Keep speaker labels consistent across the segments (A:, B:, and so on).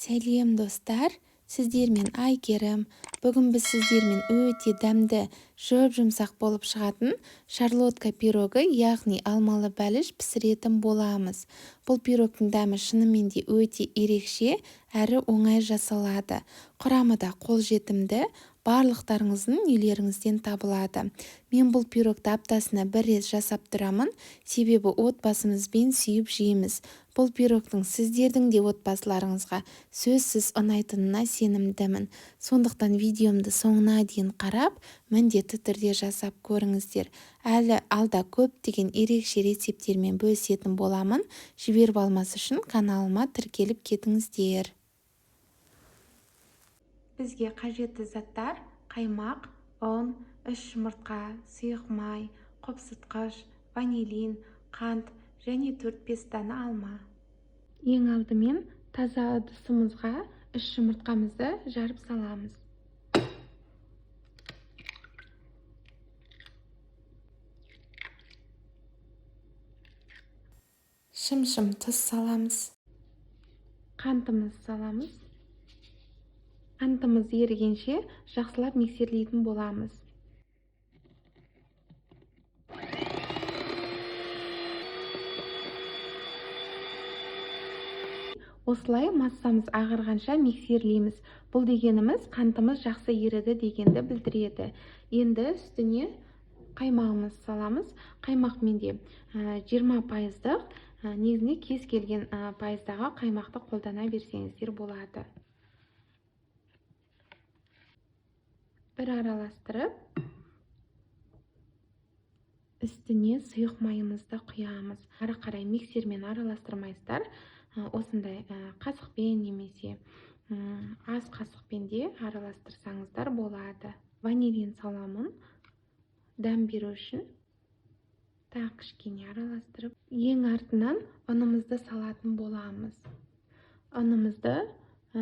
A: Сәлем достар, сіздермен Айгерім. Бүгін біз сіздермен өте дәмді, жұмсақ болып шығатын шарлотка пирогы, яғни алмалы бәліш пісіретін боламыз. Бұл пирогтың дәмі шынымен де өте ерекше әрі оңай жасалады. Құрамы да қолжетімді, барлықтарыңыздың үйлеріңізден табылады. Мен бұл пирогты аптасына бір рет жасап тұрамын, себебі отбасымызбен сүйіп жейміз. Бұл пирогтың сіздердің де отбасыларыңызға сөзсіз ұнайтынына сенімдімін. Сондықтан видеомды соңына дейін қарап, міндетті түрде жасап көріңіздер. Әлі алда көптеген ерекше рецептермен бөлісетін боламын. Жіберіп алмас үшін каналыма тіркеліп кетіңіздер. Бізге қажетті заттар: қаймақ, ұн, 3 жұмыртқа, сұйық май, қопсытқыш, ванилин, қант және 4-5 дана алма. Ең алдымен таза ыдысымызға 3 жұмыртқамызды жарып саламыз. Шым-шым тұз саламыз. Қантымыз саламыз. Қантымыз ерігенше жақсылап миксерлейтін боламыз. Осылай массамыз ағарғанша миксерлейміз. Бұл дегеніміз қантымыз жақсы еріді дегенді білдіреді. Енді үстіне қаймағымыз саламыз. Қаймақ менде 20%, негізінде кез келген пайыздағы қаймақты қолдана берсеңіздер болады. Бір араластырып, үстіне сұйық майымызды құямыз. Ары қарай миксермен араластырмайсыздар. Осындай қасықпен немесе аз қасықпен де араластырсаңыздар болады. Ванилин саламын, дәм беру үшін. Тағы кішкене араластырып, ең артынан ұнымызды салатын боламыз. Ұнымызды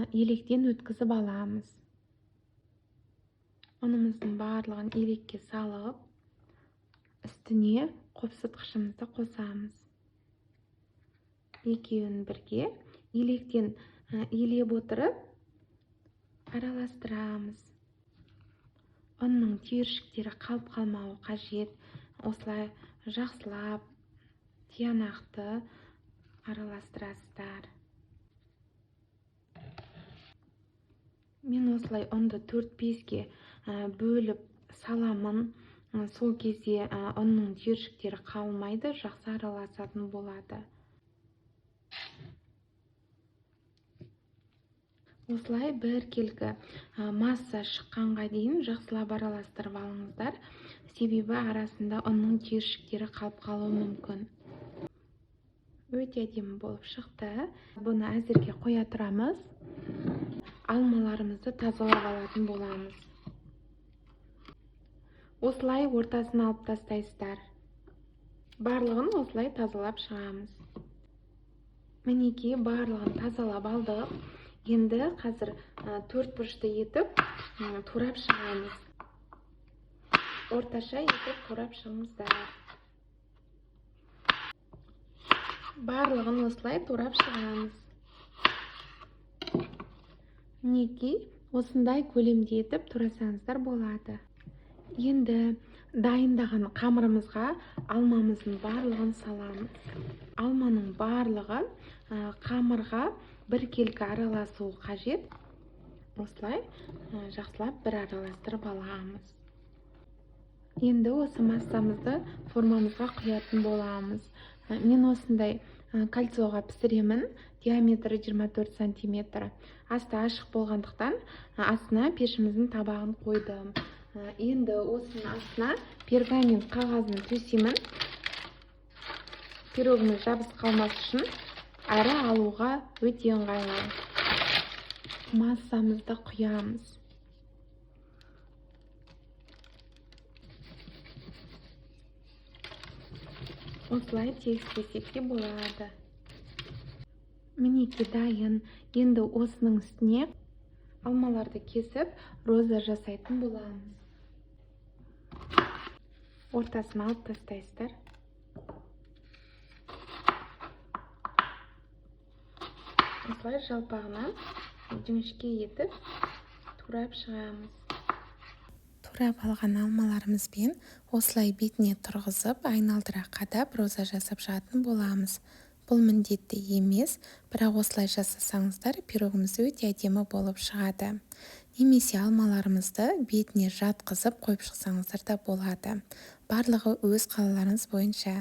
A: електен өткізіп аламыз. Ұнымыздың барлығын елекке салып, үстіне қопсытқышымызды қосамыз. Екеуін бірге електен елеп отырып араластырамыз. Ұнның түйіршіктері қалып қалмауы қажет. Осылай жақсылап, тиянақты араластырасыздар. Мен осылай ұнды 4-5-ге бөліп саламын. Сол кезде ұнның түйіршіктері қалмайды, жақсы араласатын болады. Осылай біркелкі масса шыққанға дейін жақсылап араластырып алыңыздар. Себебі арасында ұнның түйіршіктері қалып қалуы мүмкін. Өте әдемі болып шықты. Бұны әзірге қоя тұрамыз. Алмаларымызды тазалап алатын боламыз. Осылай ортасын алып тастайсыздар. Барлығын осылай тазалап шығамыз. Мінекей барлығын тазалап алдық. Енді қазір 4 бұрышты етіп турап шығамыз. Орташа етіп турап шығыңыздар. Барлығын осылай турап шығамыз. Мінекей осындай көлемде етіп турасаңыздар болады. Енді дайындаған қамырымызға алмамыздың барлығын саламыз. Алманың барлығы қамырға біркелкі араласуы қажет. Осылай жақсылап бір араластырып аламыз. Енді осы массамызды формамызға құятын боламыз. Мен осындай кольцоға пісіремін. Диаметрі 24 см. Асты ашық болғандықтан астына пешіміздің табағын қойдым. Енді осының астына пергамент қағазын төсемін. Пирогымыз жабысып қалмас үшін әрі алуға өте ыңғайлы. Массамызды құямыз. Осылай тегістесек те болады. Мінекей дайын. Енді осының үстіне алмаларды кесіп, роза жасайтын боламыз. Ортасын алып тастайсыздар. осылай жалпағынан жіңішке етіп турап шығамыз. Турап алған алмаларымызбен осылай бетіне тұрғызып, айналдыра қадап роза жасап шығатын боламыз. Бұл міндетті емес, бірақ осылай жасасаңыздар пирогымыз өте әдемі болып шығады. Немесе алмаларымызды бетіне жатқызып қойып шықсаңыздар да болады. Барлығы өз қалаларыңыз бойынша.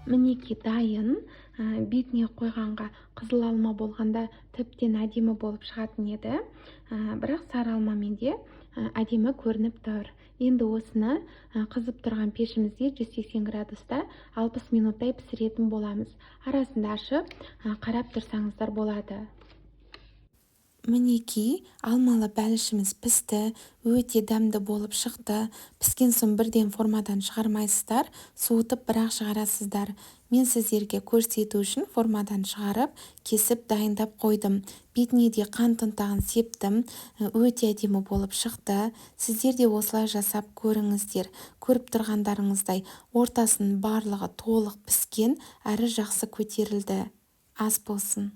A: Мінеки дайын. Бетіне қойғанға қызыл алма болғанда тіптен әдемі болып шығатын еді. Бірақ сары алмамен де әдемі көрініп тұр. Енді осыны қызып тұрған пешімізде 180 градуста 60 минуттай пісіретін боламыз. Арасында ашып қарап тұрсаңыздар болады. Мінеки алмалы бәлішіміз пісті, өте дәмді болып шықты. Піскен соң бірден формадан шығармайсыздар, суытып бірақ шығарасыздар. Мен сіздерге көрсету үшін формадан шығарып, кесіп дайындап қойдым. Бетіне де қант ұнтағын септім, өте әдемі болып шықты. Сіздер де осылай жасап көріңіздер. Көріп тұрғандарыңыздай ортасының барлығы толық піскен, әрі жақсы көтерілді. Ас болсын.